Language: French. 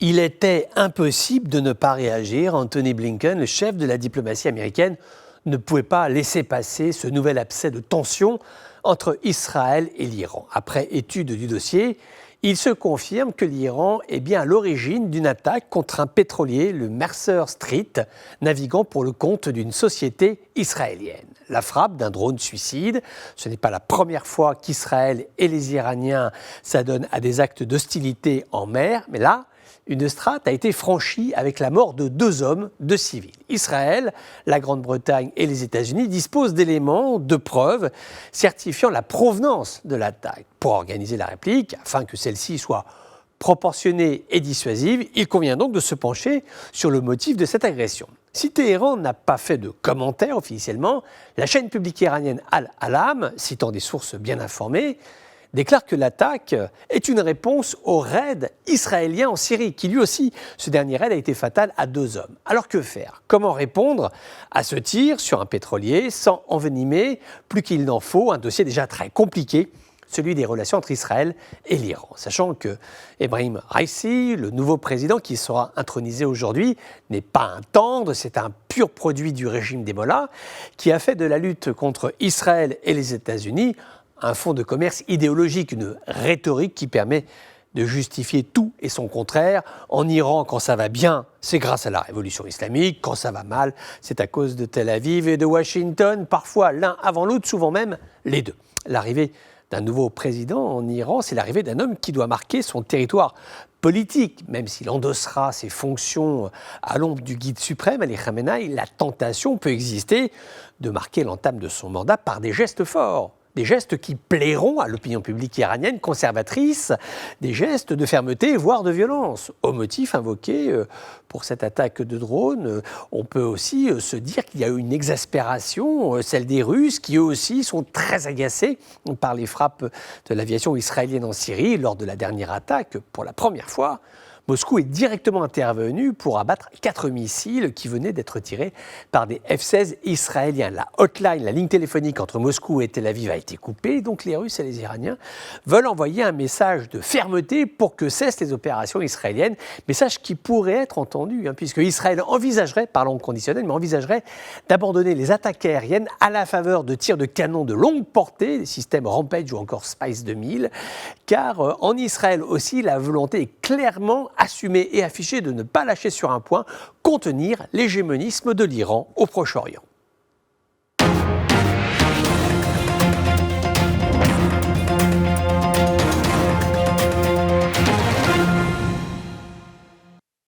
Il était impossible de ne pas réagir. Anthony Blinken, le chef de la diplomatie américaine, ne pouvait pas laisser passer ce nouvel abcès de tension entre Israël et l'Iran. Après étude du dossier, il se confirme que l'Iran est bien à l'origine d'une attaque contre un pétrolier, le Mercer Street, naviguant pour le compte d'une société israélienne. La frappe d'un drone suicide, ce n'est pas la première fois qu'Israël et les Iraniens s'adonnent à des actes d'hostilité en mer, mais là, une strate a été franchie avec la mort de 2 hommes, 2 civils. Israël, la Grande-Bretagne et les États-Unis disposent d'éléments, de preuves, certifiant la provenance de l'attaque. Pour organiser la réplique, afin que celle-ci soit proportionnée et dissuasive, il convient donc de se pencher sur le motif de cette agression. Si Téhéran n'a pas fait de commentaires officiellement, la chaîne publique iranienne Al-Alam, citant des sources bien informées, déclare que l'attaque est une réponse au raid israélien en Syrie, qui lui aussi, ce dernier raid a été fatal à 2 hommes. Alors que faire? Comment répondre à ce tir sur un pétrolier sans envenimer plus qu'il n'en faut un dossier déjà très compliqué, celui des relations entre Israël et l'Iran. Sachant que Ebrahim Raisi, le nouveau président qui sera intronisé aujourd'hui, n'est pas un tendre, c'est un pur produit du régime des Mollahs, qui a fait de la lutte contre Israël et les États-Unis un fonds de commerce idéologique, une rhétorique qui permet de justifier tout et son contraire. En Iran, quand ça va bien, c'est grâce à la révolution islamique. Quand ça va mal, c'est à cause de Tel Aviv et de Washington, parfois l'un avant l'autre, souvent même les deux. L'arrivée d'un nouveau président en Iran, c'est l'arrivée d'un homme qui doit marquer son territoire politique. Même s'il endossera ses fonctions à l'ombre du guide suprême, Ali Khamenei, la tentation peut exister de marquer l'entame de son mandat par des gestes forts. Des gestes qui plairont à l'opinion publique iranienne conservatrice, des gestes de fermeté, voire de violence. Au motif invoqué pour cette attaque de drone, on peut aussi se dire qu'il y a eu une exaspération, celle des Russes, qui eux aussi sont très agacés par les frappes de l'aviation israélienne en Syrie. Lors de la dernière attaque, pour la première fois, Moscou est directement intervenu pour abattre 4 missiles qui venaient d'être tirés par des F-16 israéliens. La hotline, la ligne téléphonique entre Moscou et Tel Aviv a été coupée, donc les Russes et les Iraniens veulent envoyer un message de fermeté pour que cessent les opérations israéliennes, message qui pourrait être entendu, puisque Israël envisagerait, par langue conditionnelle, mais envisagerait d'abandonner les attaques aériennes à la faveur de tirs de canon de longue portée, des systèmes Rampage ou encore Spice 2000, car en Israël aussi, la volonté est clairement assumée et affichée de ne pas lâcher sur un point, contenir l'hégémonisme de l'Iran au Proche-Orient.